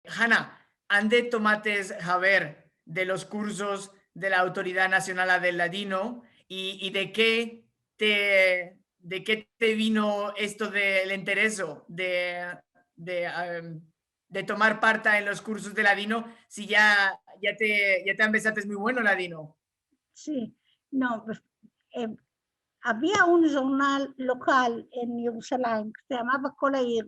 Hanna, ande tomates Javer de los cursos de la Autoridad Nacional del Ladino y de qué te vino esto del interés de, de tomar parte en los cursos de Ladino si ya te empezaste muy bueno Ladino. Sí, no, pues, eh, había un jornal local en Jerusalén que se llamaba Colair,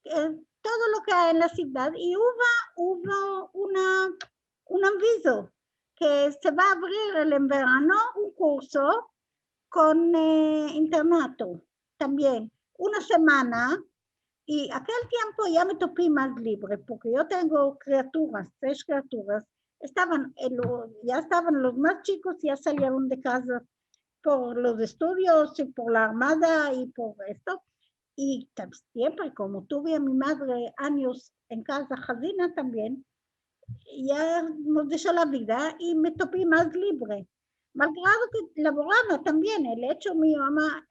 todo lo que hay en la ciudad, y hubo un aviso que se va a abrir en verano un curso con internato también, una semana, y aquel tiempo ya me topé más libre, porque yo tengo criaturas, 3 criaturas, ya estaban los más chicos, ya salieron de casa por los estudios y por la armada y por esto. Y siempre, como tuve a mi madre años en casa, Jazina también, ya nos dejó la vida y me topé más libre. Malgrado que laboraba también, el hecho mi mamá,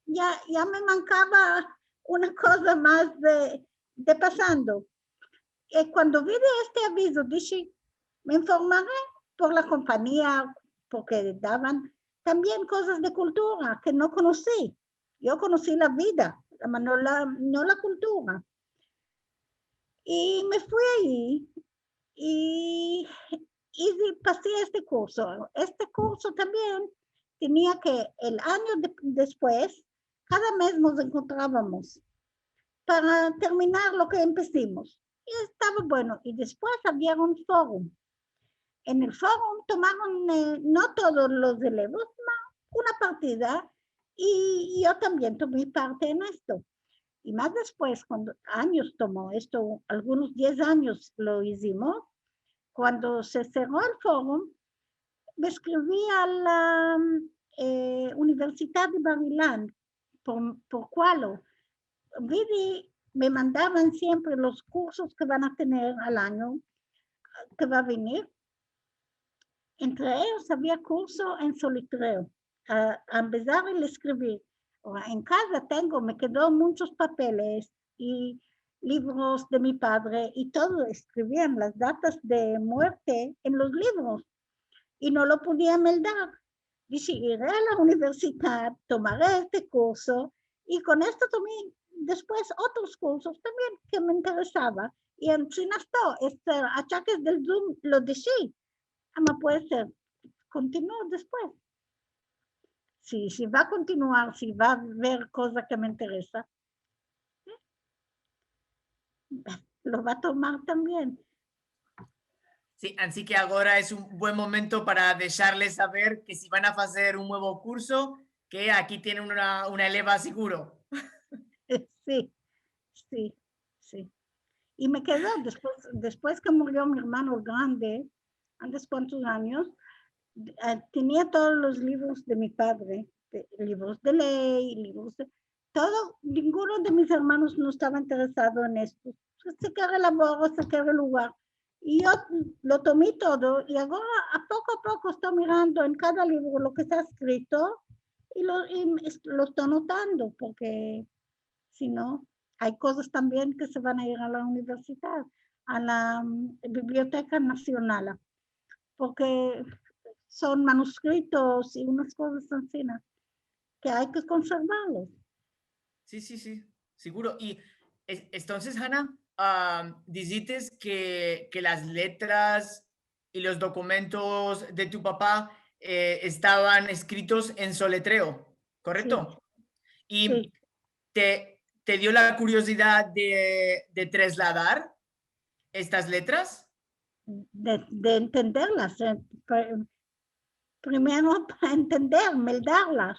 ya me mancaba una cosa más de pasando. Y cuando vi de este aviso, dije, me informaré por la compañía, porque daban también cosas de cultura que no conocí. Yo conocí la vida, no la cultura. Y me fui ahí y, pasé este curso. Este curso también tenía que el año después, cada mes nos encontrábamos para terminar lo que empecemos. Y estaba bueno. Y después había un foro. En el foro tomaron no todos los elevos, una partida, y yo también tomé parte en esto. Y más después, cuando años tomó esto, algunos 10 años lo hicimos, cuando se cerró el foro, me escribí a la Universidad de Barilán, por Cualo. Me mandaban siempre los cursos que van a tener al año, que va a venir. Entre ellos había curso en solitreo, a empezar a escribir. En casa me quedó muchos papeles y libros de mi padre y todo, escribían las datas de muerte en los libros y no lo podía meldar. Dije, iré a la universidad, tomaré este curso y con esto tomé después otros cursos también que me interesaba. Y en Chinasto, achaques del Zoom lo dejé. No puede ser. Continúo después. Si va a continuar, si va a ver cosas que me interesa, lo va a tomar también. Sí, así que ahora es un buen momento para dejarles saber que si van a hacer un nuevo curso, que aquí tienen una eleva seguro. Sí, sí, sí. Y me quedó después que murió mi hermano grande, antes cuántos años, tenía todos los libros de mi padre, libros de ley, todo, ninguno de mis hermanos no estaba interesado en esto. Se queda la boca, se queda el lugar. Y yo lo tomé todo y ahora a poco estoy mirando en cada libro lo que está escrito y lo estoy notando porque si no, hay cosas también que se van a ir a la universidad, a la Biblioteca Nacional, porque son manuscritos y unas cosas así, ¿no?, que hay que conservarlos. Sí, sí, sí, seguro. Y entonces, Hanna, dices que las letras y los documentos de tu papá estaban escritos en soletreo, Sí, ¿correcto? Y sí, te dio la curiosidad de trasladar estas letras. de entenderlas. Primero para entender, meldarlas,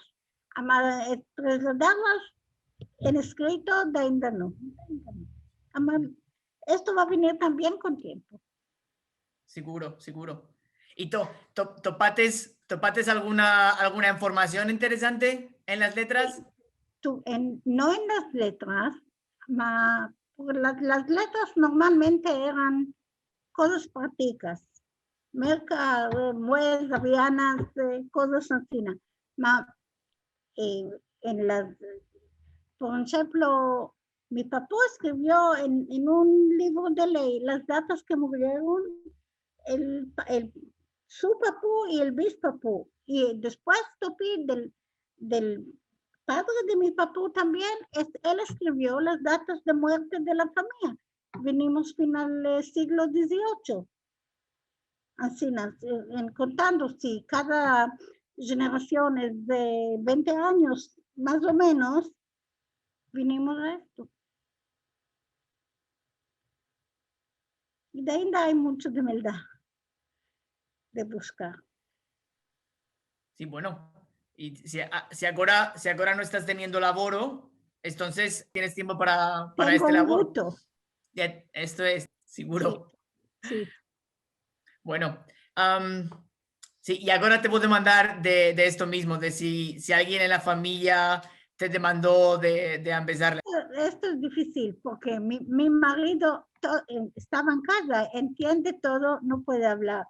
trasladarlas en escrito de interno. Esto va a venir también con tiempo. Seguro, seguro. ¿Y topates alguna información interesante en las letras? No en las letras, las letras normalmente eran cosas prácticas, muelas, avianas, cosas así. Ma, en las, por ejemplo, Mi papá escribió en un libro de ley las datas que murieron su papú y el bispapú. Y después Topi del padre de mi papú también, él escribió las datas de muerte de la familia. Venimos final del siglo XVIII. Así, contando, si cada generación es de 20 años, más o menos, vinimos a esto. Y de ainda hay mucho de maldad de buscar. Sí, bueno. Y si ahora no estás teniendo laboro, entonces tienes tiempo para Tengo este un laboro. gusto. Ya, esto es seguro. Sí, sí. Bueno, sí, y ahora te puedo demandar de esto mismo, de si alguien en la familia te demandó de empezar. Esto es difícil porque mi marido estaba en casa, entiende todo, no puede hablar.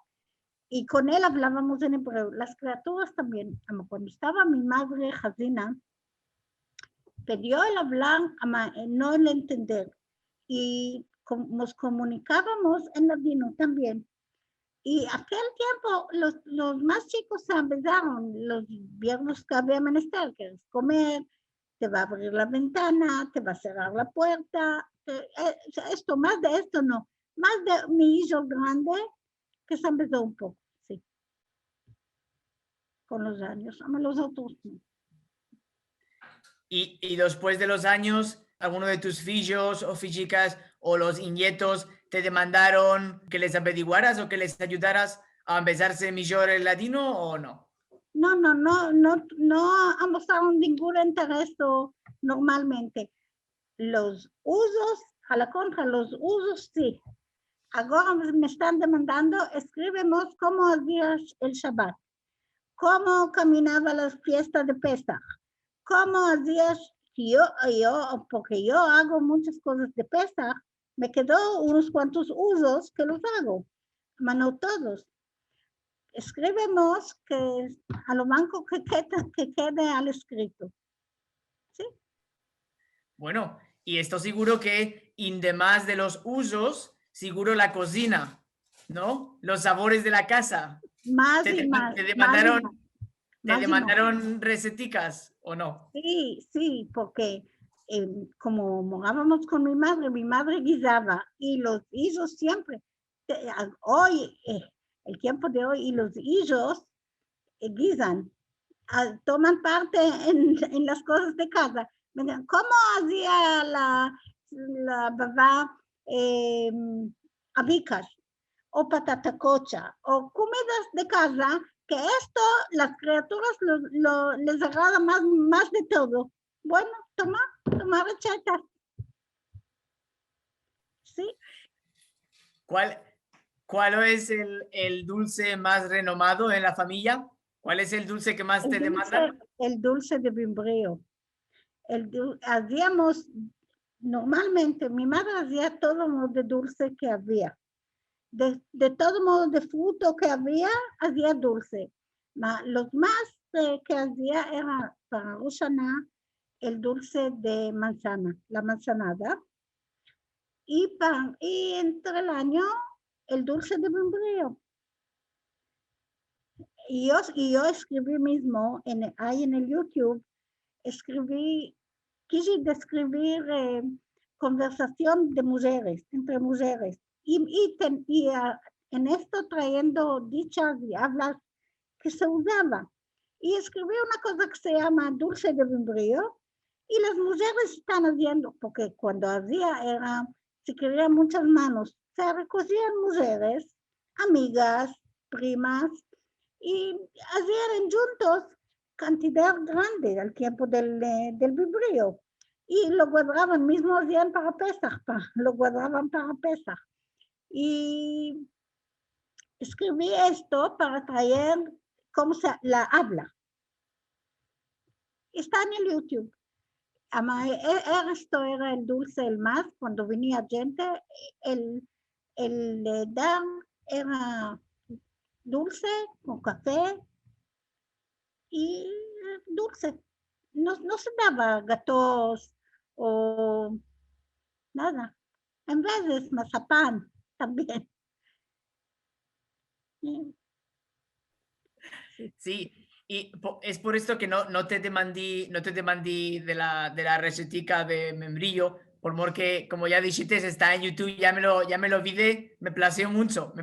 Y con él hablábamos en hebreo. Las criaturas también. Cuando estaba mi madre, Jazina, pidió el hablar, no el entender. Y nos comunicábamos en latino también. Y aquel tiempo los más chicos se empezaron, los viejos que había menester, que es comer, te va a abrir la ventana, te va a cerrar la puerta, esto, más de esto no. Más de mi hijo grande, que se empezó un poco, sí, con los años, los otros no. Y después de los años, alguno de tus fillos o fichicas o los nietos te demandaron que les averiguaras o que les ayudaras a empezarse mejor el latino o no? No mostraron ningún interés normalmente. Los usos, a la contra, los usos sí. Ahora me están demandando, escríbemos cómo hacías el Shabbat, cómo caminaba las fiestas de Pesach, cómo hacías, porque yo hago muchas cosas de Pesach, me quedó unos cuantos usos que los hago, no todos. Escribimos que a lo banco que quede al escrito. ¿Sí? Bueno, y esto seguro que, además de los usos, seguro la cocina, ¿no? Los sabores de la casa. Más y más. ¿Te Más y más. demandaron receticas o no? Sí, sí, porque como morábamos con mi madre guisaba y los hijos siempre, hoy, el tiempo de hoy, y los hijos guisan, toman parte en las cosas de casa. ¿Cómo hacía la babá abicas o patatacocha o comidas de casa? Que esto, las criaturas les agrada más de todo. Bueno, toma recetas. ¿Sí? ¿Cuál es el dulce más renomado en la familia? ¿Cuál es el dulce que más te demandan? El dulce de membrillo. Hacíamos, normalmente, mi madre hacía todo modo de dulce que había. De todo modo de fruto que había, hacía dulce. Los más que hacía era para Rosh Hashanah el dulce de manzana, la manzanada. Y entre el año, el dulce de membrillo. Y yo escribí mismo, ahí en el YouTube, quise describir conversación de mujeres, entre mujeres. En esto trayendo dichas y hablas que se usaban. Y escribí una cosa que se llama dulce de membrillo. Y las mujeres están haciendo, porque cuando se querían muchas manos, se recogían mujeres, amigas, primas, y hacían juntos cantidad grande al tiempo del membrillo. Y lo guardaban, mismo hacían para Pesach, lo guardaban para Pesach. Y escribí esto para traer cómo se la habla. Está en el YouTube. Esto era el dulce el más, cuando venía gente, el dar era dulce con café y dulce. No se daba gatos o nada. En veces mazapán también. Sí. Sí, y es por esto que no te demandí de la recetica de membrillo, porque como ya dijiste, está en YouTube, ya me lo vi, me plació mucho.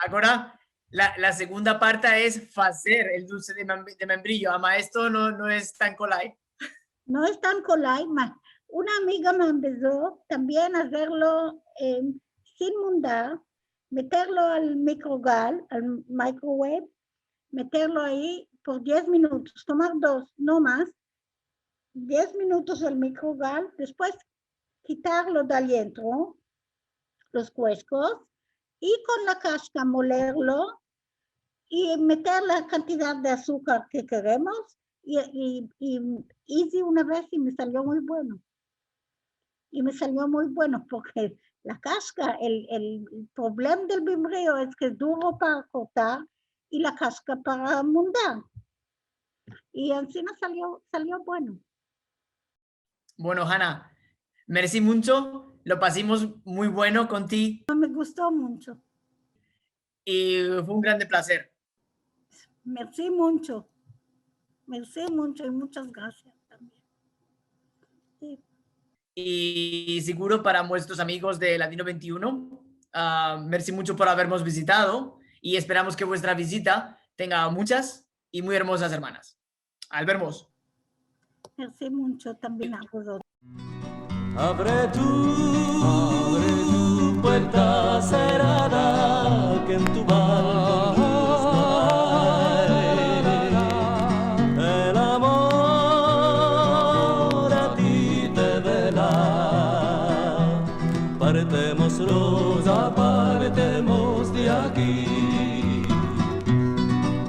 Ahora, la segunda parte es hacer el dulce de membrillo. Ama, esto no es tan colay. No es tan colay. Una amiga me empezó también a hacerlo sin mundar, meterlo al microwave, meterlo ahí por 10 minutos, tomar 2, no más, 10 minutos al microwave, después quitarlo de adentro, los cuescos, y con la casca molerlo y meter la cantidad de azúcar que queremos. Y hice una vez y me salió muy bueno. Y me salió muy bueno porque la casca, el problema del membrillo es que es duro para cortar y la casca para mundar. Y encima salió bueno. Bueno, Hanna, merci mucho. Lo pasamos muy bueno contigo. Me gustó mucho. Y fue un grande placer. Merci mucho. Merci mucho y muchas gracias también. Sí. Y seguro para nuestros amigos de Latino 21, merci mucho por habernos visitado y esperamos que vuestra visita tenga muchas y muy hermosas hermanas. Al vernos. Merci mucho también a vosotros. Abre tu puerta cerrada que en tu balcón el amor a ti te vela. Partemos rosa, partemos de aquí.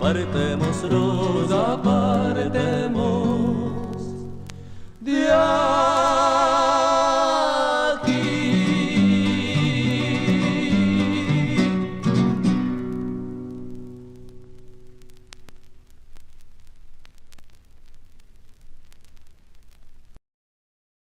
Partemos rosa, partemos de aquí.